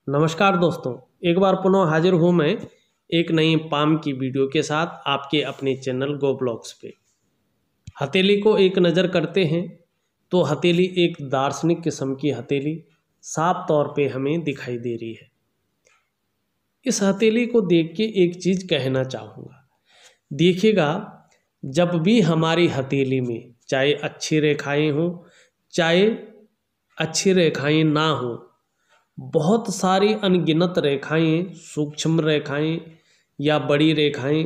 नमस्कार दोस्तों, एक बार पुनः हाजिर हूँ मैं एक नई पाम की वीडियो के साथ आपके अपने चैनल गो ब्लॉग्स पे। हथेली को एक नज़र करते हैं तो हथेली एक दार्शनिक किस्म की हथेली साफ तौर पे हमें दिखाई दे रही है। इस हथेली को देख के एक चीज़ कहना चाहूँगा। देखिएगा, जब भी हमारी हथेली में चाहे अच्छी रेखाएं हों चाहे अच्छी रेखाएं ना हों, बहुत सारी अनगिनत रेखाएं, सूक्ष्म रेखाएं या बड़ी रेखाएं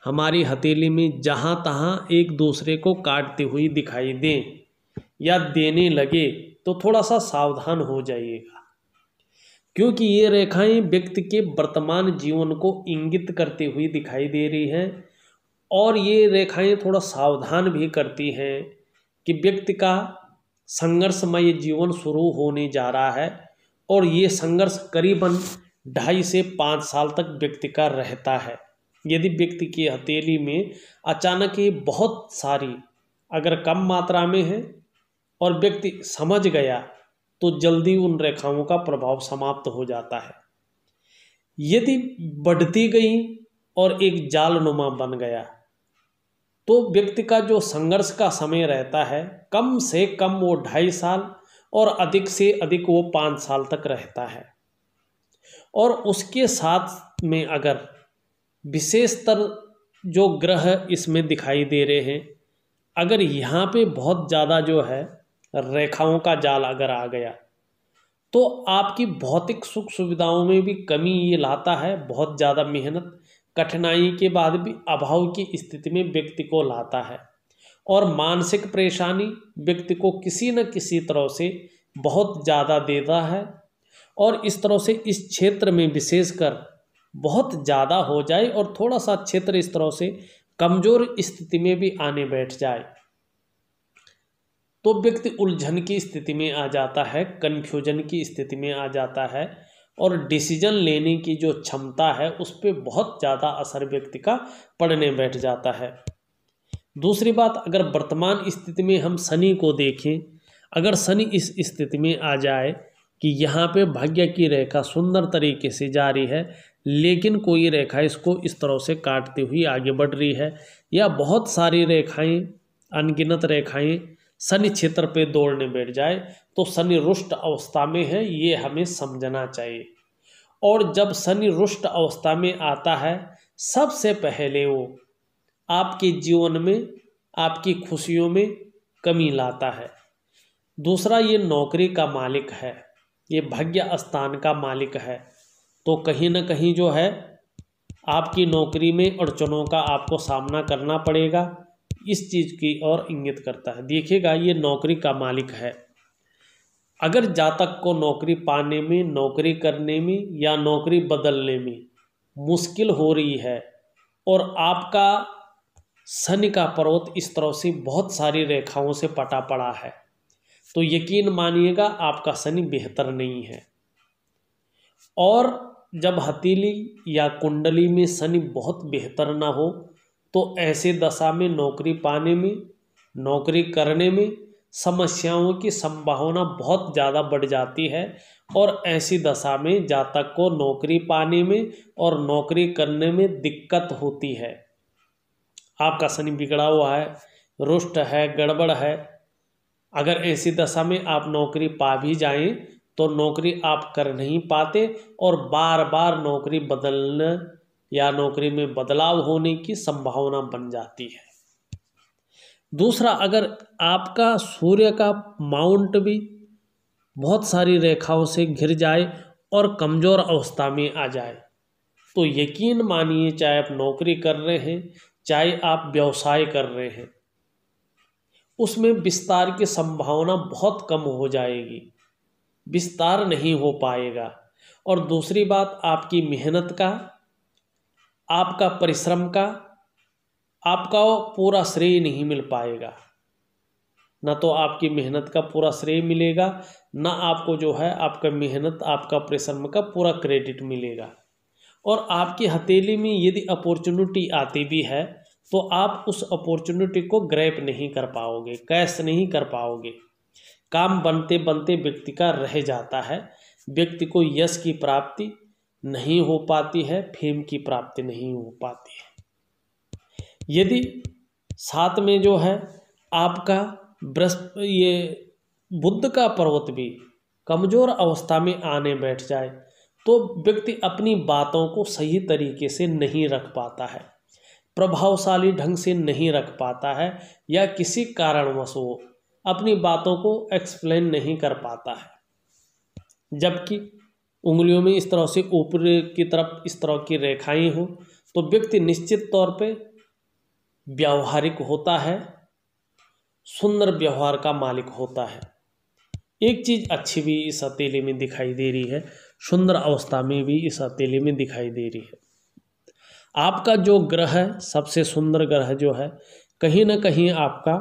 हमारी हथेली में जहाँ तहाँ एक दूसरे को काटती हुई दिखाई दें या देने लगे तो थोड़ा सा सावधान हो जाइएगा, क्योंकि ये रेखाएं व्यक्ति के वर्तमान जीवन को इंगित करती हुई दिखाई दे रही हैं और ये रेखाएं थोड़ा सावधान भी करती हैं कि व्यक्ति का संघर्षमय जीवन शुरू होने जा रहा है और ये संघर्ष करीबन 2.5 से 5 साल तक व्यक्ति का रहता है। यदि व्यक्ति की हथेली में अचानक ही बहुत सारी अगर कम मात्रा में है और व्यक्ति समझ गया तो जल्दी उन रेखाओं का प्रभाव समाप्त हो जाता है। यदि बढ़ती गई और एक जालनुमा बन गया तो व्यक्ति का जो संघर्ष का समय रहता है कम से कम वो 2.5 साल और अधिक से अधिक वो 5 साल तक रहता है। और उसके साथ में अगर विशेषतर जो ग्रह इसमें दिखाई दे रहे हैं, अगर यहाँ पे बहुत ज़्यादा जो है रेखाओं का जाल अगर आ गया तो आपकी भौतिक सुख सुविधाओं में भी कमी ये लाता है। बहुत ज़्यादा मेहनत कठिनाई के बाद भी अभाव की स्थिति में व्यक्ति को लाता है और मानसिक परेशानी व्यक्ति को किसी न किसी तरह से बहुत ज़्यादा देता है और इस तरह से इस क्षेत्र में विशेषकर बहुत ज़्यादा हो जाए और थोड़ा सा क्षेत्र इस तरह से कमज़ोर स्थिति में भी आने बैठ जाए तो व्यक्ति उलझन की स्थिति में आ जाता है, कन्फ्यूजन की स्थिति में आ जाता है और डिसीजन लेने की जो क्षमता है उस पर बहुत ज़्यादा असर व्यक्ति का पड़ने बैठ जाता है। दूसरी बात, अगर वर्तमान स्थिति में हम शनि को देखें, अगर शनि इस स्थिति में आ जाए कि यहाँ पे भाग्य की रेखा सुंदर तरीके से जा रही है लेकिन कोई रेखा इसको इस तरह से काटती हुई आगे बढ़ रही है या बहुत सारी रेखाएं, अनगिनत रेखाएं शनि क्षेत्र पे दौड़ने बैठ जाए तो शनि रुष्ट अवस्था में है, ये हमें समझना चाहिए। और जब शनि रुष्ट अवस्था में आता है सबसे पहले वो आपके जीवन में आपकी खुशियों में कमी लाता है। दूसरा, ये नौकरी का मालिक है, ये भाग्य स्थान का मालिक है, तो कहीं ना कहीं जो है आपकी नौकरी में अड़चनों का आपको सामना करना पड़ेगा, इस चीज़ की ओर इंगित करता है। देखिएगा, ये नौकरी का मालिक है। अगर जातक को नौकरी पाने में, नौकरी करने में या नौकरी बदलने में मुश्किल हो रही है और आपका शनि का पर्वत इस तरह से बहुत सारी रेखाओं से पटा पड़ा है तो यकीन मानिएगा आपका शनि बेहतर नहीं है। और जब हथेली या कुंडली में शनि बहुत बेहतर ना हो तो ऐसे दशा में नौकरी पाने में, नौकरी करने में समस्याओं की संभावना बहुत ज़्यादा बढ़ जाती है और ऐसी दशा में जातक को नौकरी पाने में और नौकरी करने में दिक्कत होती है। आपका शनि बिगड़ा हुआ है, रुष्ट है, गड़बड़ है। अगर ऐसी दशा में आप नौकरी पा भी जाएं तो नौकरी आप कर नहीं पाते और बार बार नौकरी बदलने या नौकरी में बदलाव होने की संभावना बन जाती है। दूसरा, अगर आपका सूर्य का माउंट भी बहुत सारी रेखाओं से घिर जाए और कमज़ोर अवस्था में आ जाए तो यकीन मानिए, चाहे आप नौकरी कर रहे हैं चाहे आप व्यवसाय कर रहे हैं, उसमें विस्तार की संभावना बहुत कम हो जाएगी, विस्तार नहीं हो पाएगा। और दूसरी बात, आपकी मेहनत का, आपका परिश्रम का आपका पूरा श्रेय नहीं मिल पाएगा। ना तो आपकी मेहनत का पूरा श्रेय मिलेगा, ना आपको जो है आपका मेहनत, आपका परिश्रम का पूरा क्रेडिट मिलेगा। और आपकी हथेली में यदि अपॉर्चुनिटी आती भी है तो आप उस अपॉर्चुनिटी को ग्रैब नहीं कर पाओगे, कैश नहीं कर पाओगे। काम बनते बनते व्यक्ति का रह जाता है, व्यक्ति को यश की प्राप्ति नहीं हो पाती है, फेम की प्राप्ति नहीं हो पाती है। यदि साथ में जो है आपका ये बुध का पर्वत भी कमजोर अवस्था में आने बैठ जाए तो व्यक्ति अपनी बातों को सही तरीके से नहीं रख पाता है, प्रभावशाली ढंग से नहीं रख पाता है, या किसी कारणवश वो अपनी बातों को एक्सप्लेन नहीं कर पाता है। जबकि उंगलियों में इस तरह से ऊपर की तरफ इस तरह की रेखाएं हो तो व्यक्ति निश्चित तौर पे व्यावहारिक होता है, सुंदर व्यवहार का मालिक होता है। एक चीज़ अच्छी भी इस हथेली में दिखाई दे रही है, सुंदर अवस्था में भी इस हथेली में दिखाई दे रही है। आपका जो ग्रह है, सबसे सुंदर ग्रह जो है, कहीं ना कहीं आपका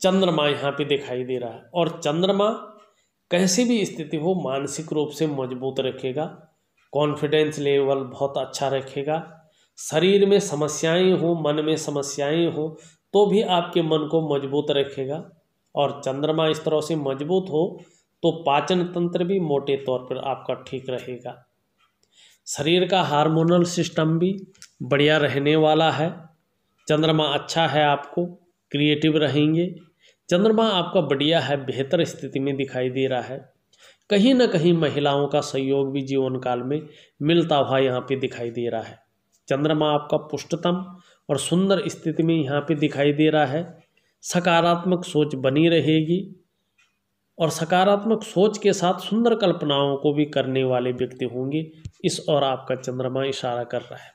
चंद्रमा यहाँ पे दिखाई दे रहा है। और चंद्रमा कैसी भी स्थिति हो मानसिक रूप से मजबूत रखेगा, कॉन्फिडेंस लेवल बहुत अच्छा रखेगा। शरीर में समस्याएं हो, मन में समस्याएं हो तो भी आपके मन को मजबूत रखेगा। और चंद्रमा इस तरह से मजबूत हो तो पाचन तंत्र भी मोटे तौर पर आपका ठीक रहेगा। शरीर का हार्मोनल सिस्टम भी बढ़िया रहने वाला है। चंद्रमा अच्छा है, आपको क्रिएटिव रहेंगे। चंद्रमा आपका बढ़िया है, बेहतर स्थिति में दिखाई दे रहा है। कहीं ना कहीं महिलाओं का सहयोग भी जीवन काल में मिलता हुआ यहाँ पे दिखाई दे रहा है। चंद्रमा आपका पुष्टतम और सुंदर स्थिति में यहाँ पे दिखाई दे रहा है। सकारात्मक सोच बनी रहेगी और सकारात्मक सोच के साथ सुंदर कल्पनाओं को भी करने वाले व्यक्ति होंगे। इस ओर आपका चंद्रमा इशारा कर रहा है।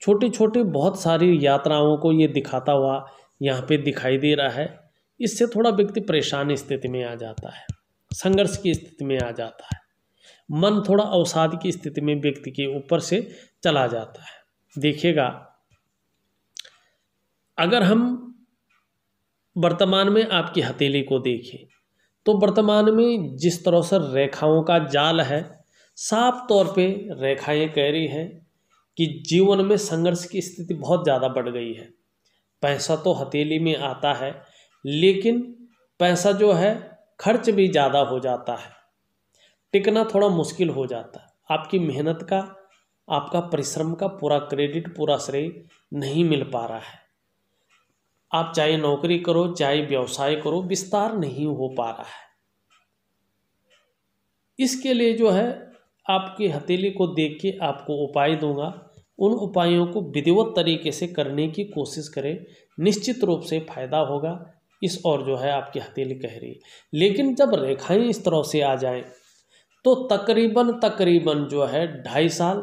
छोटी छोटी बहुत सारी यात्राओं को ये दिखाता हुआ यहाँ पे दिखाई दे रहा है। इससे थोड़ा व्यक्ति परेशान स्थिति में आ जाता है, संघर्ष की स्थिति में आ जाता है, मन थोड़ा अवसाद की स्थिति में व्यक्ति के ऊपर से चला जाता है। देखिएगा, अगर हम वर्तमान में आपकी हथेली को देखें तो वर्तमान में जिस तरह से रेखाओं का जाल है, साफ तौर पे रेखाएं कह रही हैं कि जीवन में संघर्ष की स्थिति बहुत ज़्यादा बढ़ गई है। पैसा तो हथेली में आता है, लेकिन पैसा जो है खर्च भी ज़्यादा हो जाता है, टिकना थोड़ा मुश्किल हो जाता है। आपकी मेहनत का, आपका परिश्रम का पूरा क्रेडिट, पूरा श्रेय नहीं मिल पा रहा है। आप चाहे नौकरी करो, चाहे व्यवसाय करो, विस्तार नहीं हो पा रहा है। इसके लिए जो है आपकी हथेली को देख के आपको उपाय दूंगा। उन उपायों को विधिवत तरीके से करने की कोशिश करें, निश्चित रूप से फायदा होगा। इस और जो है आपकी हथेली कह रही है। लेकिन जब रेखाएं इस तरह से आ जाएं तो तकरीबन जो है 2.5 साल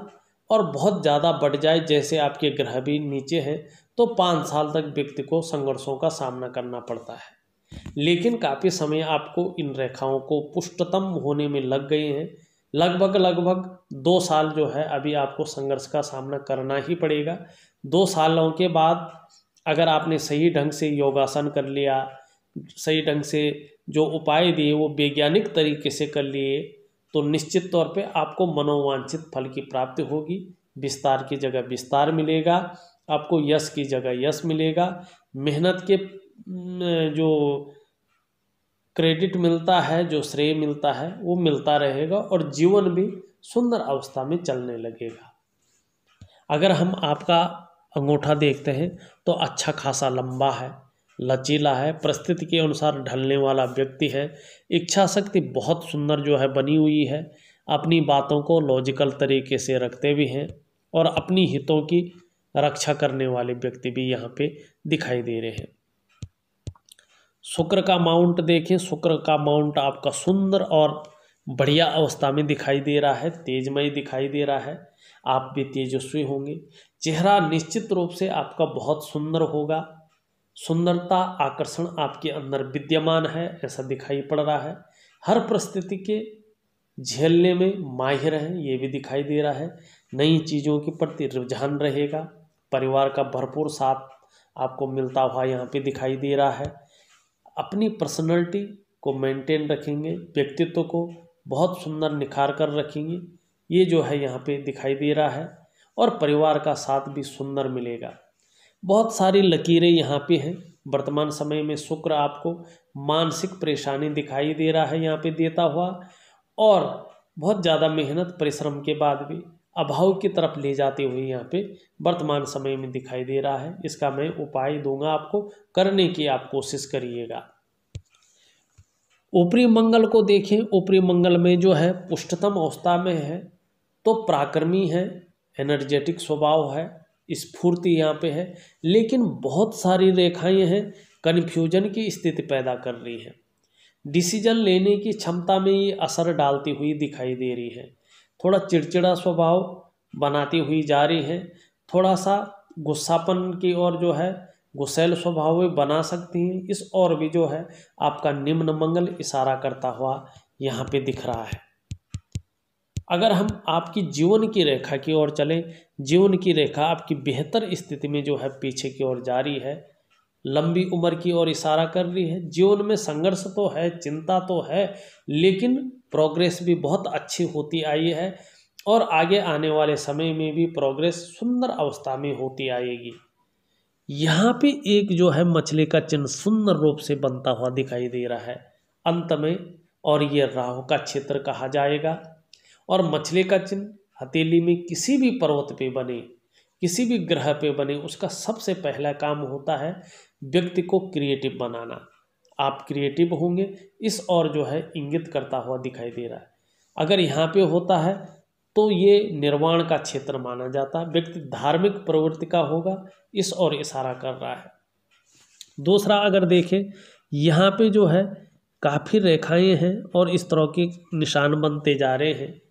और बहुत ज़्यादा बढ़ जाए, जैसे आपके ग्रह भी नीचे हैं, तो 5 साल तक व्यक्ति को संघर्षों का सामना करना पड़ता है। लेकिन काफ़ी समय आपको इन रेखाओं को पुष्टतम होने में लग गए हैं। लगभग 2 साल जो है अभी आपको संघर्ष का सामना करना ही पड़ेगा। 2 सालों के बाद अगर आपने सही ढंग से योगासन कर लिया, सही ढंग से जो उपाय दिए वो वैज्ञानिक तरीके से कर लिए, तो निश्चित तौर पे आपको मनोवांछित फल की प्राप्ति होगी। विस्तार की जगह विस्तार मिलेगा, आपको यश की जगह यश मिलेगा, मेहनत के जो क्रेडिट मिलता है, जो श्रेय मिलता है, वो मिलता रहेगा और जीवन भी सुंदर अवस्था में चलने लगेगा। अगर हम आपका अंगूठा देखते हैं तो अच्छा खासा लंबा है, लचीला है, परिस्थिति के अनुसार ढलने वाला व्यक्ति है। इच्छा शक्ति बहुत सुंदर जो है बनी हुई है। अपनी बातों को लॉजिकल तरीके से रखते भी हैं और अपनी हितों की रक्षा करने वाले व्यक्ति भी यहाँ पे दिखाई दे रहे हैं। शुक्र का माउंट देखें, शुक्र का माउंट आपका सुंदर और बढ़िया अवस्था में दिखाई दे रहा है, तेजमय दिखाई दे रहा है। आप भी तेजस्वी होंगे। चेहरा निश्चित रूप से आपका बहुत सुंदर होगा। सुंदरता, आकर्षण आपके अंदर विद्यमान है, ऐसा दिखाई पड़ रहा है। हर परिस्थिति के झेलने में माहिर हैं, ये भी दिखाई दे रहा है। नई चीज़ों के प्रति रुझान रहेगा। परिवार का भरपूर साथ आपको मिलता हुआ यहाँ पे दिखाई दे रहा है। अपनी पर्सनैलिटी को मेंटेन रखेंगे, व्यक्तित्व को बहुत सुंदर निखार कर रखेंगे, ये जो है यहाँ पे दिखाई दे रहा है। और परिवार का साथ भी सुंदर मिलेगा। बहुत सारी लकीरें यहाँ पे हैं, वर्तमान समय में शुक्र आपको मानसिक परेशानी दिखाई दे रहा है यहाँ पे देता हुआ, और बहुत ज़्यादा मेहनत परिश्रम के बाद भी अभाव की तरफ ले जाते हुए यहाँ पे वर्तमान समय में दिखाई दे रहा है। इसका मैं उपाय दूंगा आपको, करने की आप कोशिश करिएगा। ऊपरी मंगल को देखें, ऊपरी मंगल में जो है पुष्टतम अवस्था में है तो पराक्रमी है, एनर्जेटिक स्वभाव है, स्फूर्ति यहाँ पे है, लेकिन बहुत सारी रेखाएं हैं कन्फ्यूजन की स्थिति पैदा कर रही है। डिसीजन लेने की क्षमता में ये असर डालती हुई दिखाई दे रही है। थोड़ा चिड़चिड़ा स्वभाव बनाती हुई जा रही है, थोड़ा सा गुस्सापन की ओर जो है गुस्सैल स्वभाव भी बना सकती हैं। इस ओर भी जो है आपका निम्न मंगल इशारा करता हुआ यहाँ पे दिख रहा है। अगर हम आपकी जीवन की रेखा की ओर चलें, जीवन की रेखा आपकी बेहतर स्थिति में जो है पीछे की ओर जा रही है, लंबी उम्र की ओर इशारा कर रही है। जीवन में संघर्ष तो है, चिंता तो है, लेकिन प्रोग्रेस भी बहुत अच्छी होती आई है और आगे आने वाले समय में भी प्रोग्रेस सुंदर अवस्था में होती आएगी। यहाँ पे एक जो है मछली का चिन्ह सुंदर रूप से बनता हुआ दिखाई दे रहा है अंत में, और ये राहु का क्षेत्र कहा जाएगा। और मछली का चिन्ह हथेली में किसी भी पर्वत पे बने, किसी भी ग्रह पे बने, उसका सबसे पहला काम होता है व्यक्ति को क्रिएटिव बनाना। आप क्रिएटिव होंगे, इस और जो है इंगित करता हुआ दिखाई दे रहा है। अगर यहाँ पे होता है तो ये निर्वाण का क्षेत्र माना जाता है। व्यक्ति धार्मिक प्रवृत्ति का होगा, इस और इशारा कर रहा है। दूसरा अगर देखें, यहाँ पे जो है काफ़ी रेखाएं हैं और इस तरह के निशान बनते जा रहे हैं,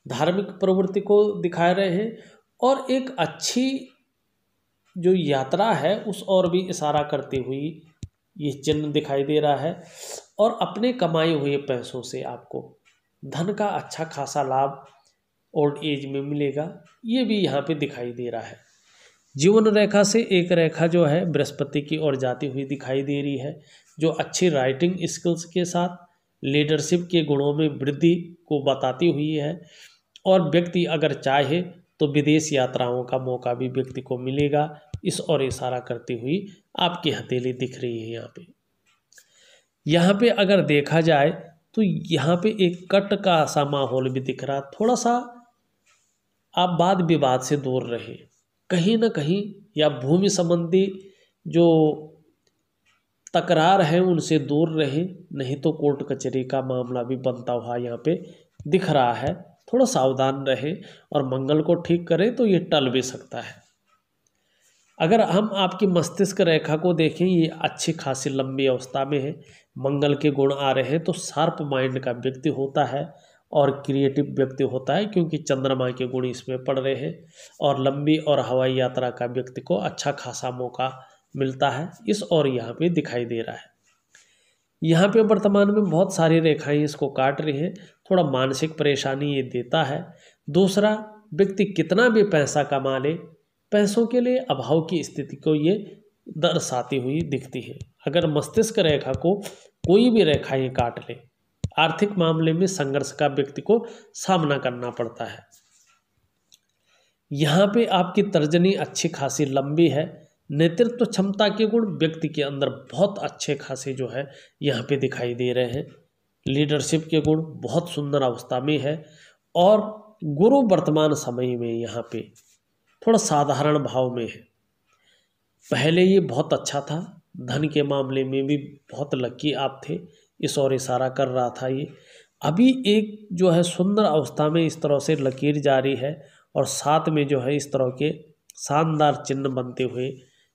धार्मिक प्रवृत्ति को दिखा रहे हैं, और एक अच्छी जो यात्रा है उस और भी इशारा करती हुई ये चिन्ह दिखाई दे रहा है। और अपने कमाए हुए पैसों से आपको धन का अच्छा खासा लाभ ओल्ड एज में मिलेगा, ये भी यहाँ पे दिखाई दे रहा है। जीवन रेखा से एक रेखा जो है बृहस्पति की ओर जाती हुई दिखाई दे रही है, जो अच्छी राइटिंग स्किल्स के साथ लीडरशिप के गुणों में वृद्धि को बताती हुई है। और व्यक्ति अगर चाहे तो विदेश यात्राओं का मौका भी व्यक्ति को मिलेगा, इस और इशारा करती हुई आपकी हथेली दिख रही है यहाँ पे। यहाँ पे अगर देखा जाए तो यहाँ पे एक कट का सा माहौल भी दिख रहा। थोड़ा सा आप वाद विवाद से दूर रहे, कहीं ना कहीं, या भूमि संबंधी जो तकरार है उनसे दूर रहे, नहीं तो कोर्ट कचहरी का मामला भी बनता हुआ यहाँ पे दिख रहा है। थोड़ा सावधान रहे और मंगल को ठीक करें तो ये टल भी सकता है। अगर हम आपकी मस्तिष्क रेखा को देखें, ये अच्छी खासी लंबी अवस्था में है, मंगल के गुण आ रहे हैं, तो शार्प माइंड का व्यक्ति होता है और क्रिएटिव व्यक्ति होता है, क्योंकि चंद्रमा के गुण इसमें पड़ रहे हैं। और लंबी और हवाई यात्रा का व्यक्ति को अच्छा खासा मौका मिलता है, इस और यहाँ पे दिखाई दे रहा है। यहाँ पे वर्तमान में बहुत सारी रेखाएं इसको काट रही हैं, थोड़ा मानसिक परेशानी ये देता है। दूसरा, व्यक्ति कितना भी पैसा कमा ले, पैसों के लिए अभाव की स्थिति को ये दर्शाती हुई दिखती है। अगर मस्तिष्क रेखा को कोई भी रेखाएं काट ले, आर्थिक मामले में संघर्ष का व्यक्ति को सामना करना पड़ता है। यहाँ पे आपकी तर्जनी अच्छी खासी लंबी है, नेतृत्व क्षमता के गुण व्यक्ति के अंदर बहुत अच्छे खासे जो है यहाँ पे दिखाई दे रहे हैं। लीडरशिप के गुण बहुत सुंदर अवस्था में है। और गुरु वर्तमान समय में यहाँ पे थोड़ा साधारण भाव में है। पहले ये बहुत अच्छा था, धन के मामले में भी बहुत लकी आप थे, इस और इशारा कर रहा था ये। अभी एक जो है सुंदर अवस्था में इस तरह से लकीर जारी है, और साथ में जो है इस तरह के शानदार चिन्ह बनते हुए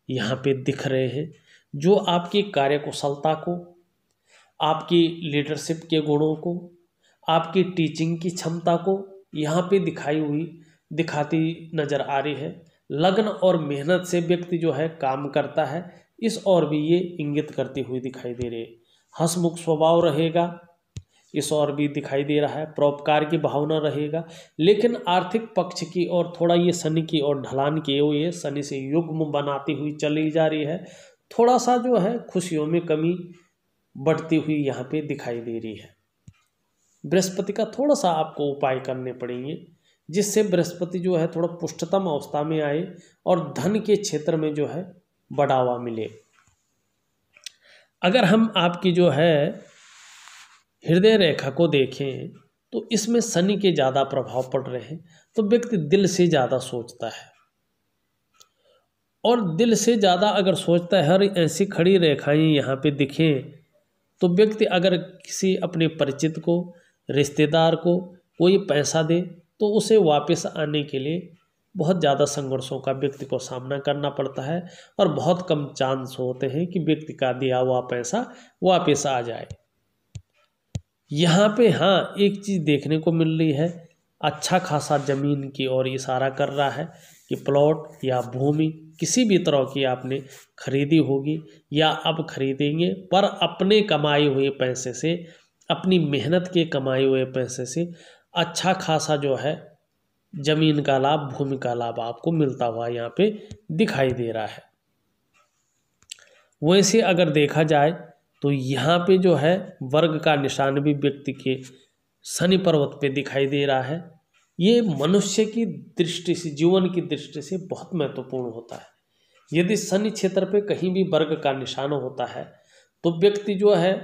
यहाँ पे दिख रहे हैं, जो आपकी कार्यकुशलता को, आपकी लीडरशिप के गुणों को, आपकी टीचिंग की क्षमता को यहाँ पे दिखाती नज़र आ रही है। लगन और मेहनत से व्यक्ति जो है काम करता है, इस और भी ये इंगित करती हुई दिखाई दे रही है। हंसमुख स्वभाव रहेगा, इस और भी दिखाई दे रहा है। परोपकार की भावना रहेगा, लेकिन आर्थिक पक्ष की और थोड़ा ये शनि की और ढलान की हुई है, शनि से युग्म बनाती हुई चली जा रही है। थोड़ा सा जो है खुशियों में कमी बढ़ती हुई यहाँ पे दिखाई दे रही है। बृहस्पति का थोड़ा सा आपको उपाय करने पड़ेंगे, जिससे बृहस्पति जो है थोड़ा पुष्टतम अवस्था में आए और धन के क्षेत्र में जो है बढ़ावा मिले। अगर हम आपकी जो है हृदय रेखा को देखें तो इसमें शनि के ज़्यादा प्रभाव पड़ रहे हैं, तो व्यक्ति दिल से ज़्यादा सोचता है, और दिल से ज़्यादा अगर सोचता है, हर ऐसी खड़ी रेखाएं यहाँ पे दिखें, तो व्यक्ति अगर किसी अपने परिचित को, रिश्तेदार को कोई पैसा दे तो उसे वापस आने के लिए बहुत ज़्यादा संघर्षों का व्यक्ति को सामना करना पड़ता है, और बहुत कम चांस होते हैं कि व्यक्ति का दिया हुआ पैसा वापस आ जाए। यहाँ पे हाँ एक चीज़ देखने को मिल रही है, अच्छा खासा ज़मीन की ओर इशारा कर रहा है कि प्लॉट या भूमि किसी भी तरह की आपने खरीदी होगी या अब खरीदेंगे, पर अपने कमाए हुए पैसे से, अपनी मेहनत के कमाए हुए पैसे से अच्छा खासा जो है ज़मीन का लाभ, भूमि का लाभ आपको मिलता हुआ यहाँ पे दिखाई दे रहा है। वैसे अगर देखा जाए तो यहाँ पे जो है वर्ग का निशान भी व्यक्ति के शनि पर्वत पे दिखाई दे रहा है। ये मनुष्य की दृष्टि से, जीवन की दृष्टि से बहुत महत्वपूर्ण होता है। यदि शनि क्षेत्र पे कहीं भी वर्ग का निशान होता है तो व्यक्ति जो है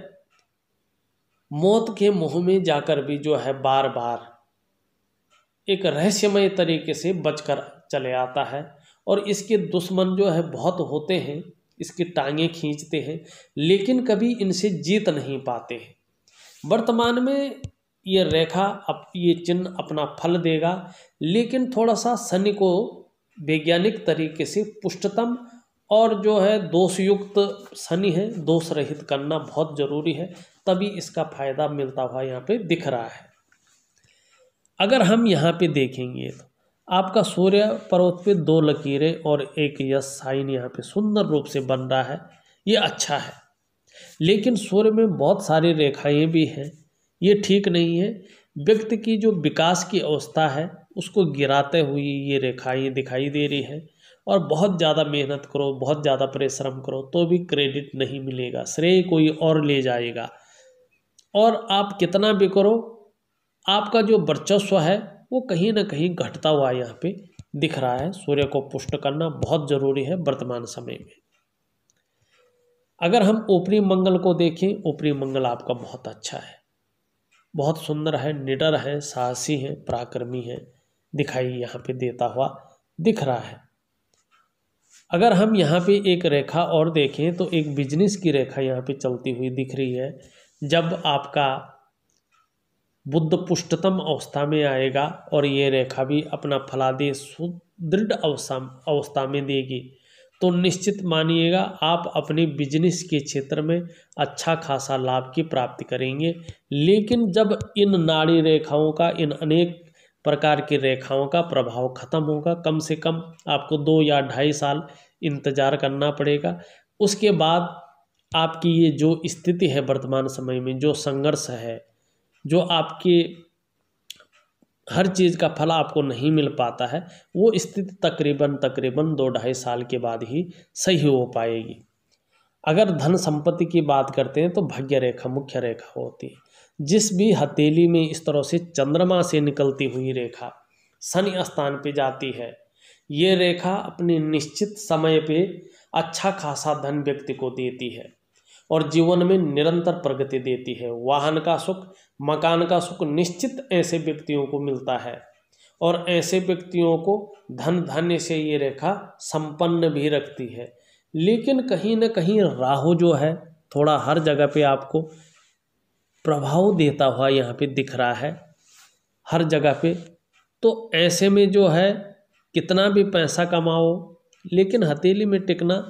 मौत के मुंह में जाकर भी जो है बार बार एक रहस्यमय तरीके से बचकर चले आता है, और इसके दुश्मन जो है बहुत होते हैं, इसकी टांगें खींचते हैं, लेकिन कभी इनसे जीत नहीं पाते हैं। वर्तमान में ये रेखा, अब ये चिन्ह अपना फल देगा, लेकिन थोड़ा सा शनि को वैज्ञानिक तरीके से पुष्टतम और जो है दोषयुक्त शनि है, दोष रहित करना बहुत ज़रूरी है, तभी इसका फायदा मिलता हुआ यहाँ पे दिख रहा है। अगर हम यहाँ पे देखेंगे तो आपका सूर्य पर्वत पे 2 लकीरें और एक यश साइन यहाँ पे सुंदर रूप से बन रहा है, ये अच्छा है। लेकिन सूर्य में बहुत सारी रेखाएं भी हैं, ये ठीक नहीं है। व्यक्ति की जो विकास की अवस्था है उसको गिराते हुए ये रेखाएं दिखाई दे रही है, और बहुत ज़्यादा मेहनत करो, बहुत ज़्यादा परिश्रम करो तो भी क्रेडिट नहीं मिलेगा, श्रेय कोई और ले जाएगा। और आप कितना भी करो, आपका जो वर्चस्व है वो कहीं ना कहीं घटता हुआ यहाँ पे दिख रहा है। सूर्य को पुष्ट करना बहुत ज़रूरी है वर्तमान समय में। अगर हम ऊपरी मंगल को देखें, ऊपरी मंगल आपका बहुत अच्छा है, बहुत सुंदर है, निडर है, साहसी है, पराक्रमी है, दिखाई यहाँ पे देता हुआ दिख रहा है। अगर हम यहाँ पे एक रेखा और देखें तो एक बिजनेस की रेखा यहाँ पे चलती हुई दिख रही है। जब आपका बुध पुष्टतम अवस्था में आएगा और ये रेखा भी अपना फलादेश सुदृढ़ अवस्था में देगी, तो निश्चित मानिएगा आप अपने बिजनेस के क्षेत्र में अच्छा खासा लाभ की प्राप्ति करेंगे। लेकिन जब इन नाड़ी रेखाओं का, इन अनेक प्रकार की रेखाओं का प्रभाव खत्म होगा, कम से कम आपको 2 या 2.5 साल इंतजार करना पड़ेगा। उसके बाद आपकी ये जो स्थिति है वर्तमान समय में, जो संघर्ष है, जो आपके हर चीज़ का फल आपको नहीं मिल पाता है, वो स्थिति तकरीबन 2-2.5 साल के बाद ही सही हो पाएगी। अगर धन संपत्ति की बात करते हैं तो भाग्य रेखा मुख्य रेखा होती है। जिस भी हथेली में इस तरह से चंद्रमा से निकलती हुई रेखा शनि स्थान पे जाती है, ये रेखा अपने निश्चित समय पे अच्छा खासा धन व्यक्ति को देती है और जीवन में निरंतर प्रगति देती है। वाहन का सुख, मकान का सुख निश्चित ऐसे व्यक्तियों को मिलता है, और ऐसे व्यक्तियों को धन धान्य से ये रेखा संपन्न भी रखती है। लेकिन कहीं न कहीं राहु जो है थोड़ा हर जगह पे आपको प्रभाव देता हुआ यहाँ पे दिख रहा है, हर जगह पे। तो ऐसे में जो है कितना भी पैसा कमाओ, लेकिन हथेली में टिकना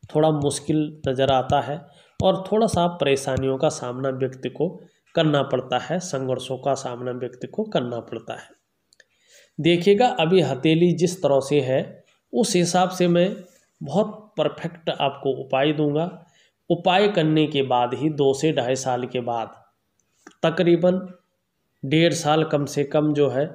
थोड़ा मुश्किल नज़र आता है, और थोड़ा सा परेशानियों का सामना व्यक्ति को करना पड़ता है, संघर्षों का सामना व्यक्ति को करना पड़ता है। देखिएगा अभी हथेली जिस तरह से है उस हिसाब से मैं बहुत परफेक्ट आपको उपाय दूंगा। उपाय करने के बाद ही 2 से 2.5 साल के बाद, तकरीबन 1.5 साल कम से कम जो है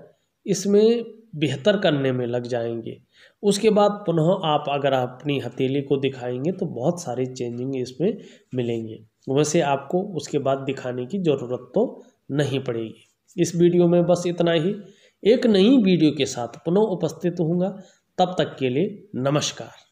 इसमें बेहतर करने में लग जाएंगे। उसके बाद पुनः आप अगर अपनी हथेली को दिखाएंगे तो बहुत सारी चेंजिंग इसमें मिलेंगे। वैसे आपको उसके बाद दिखाने की ज़रूरत तो नहीं पड़ेगी। इस वीडियो में बस इतना ही। एक नई वीडियो के साथ पुनः उपस्थित होऊंगा, तब तक के लिए नमस्कार।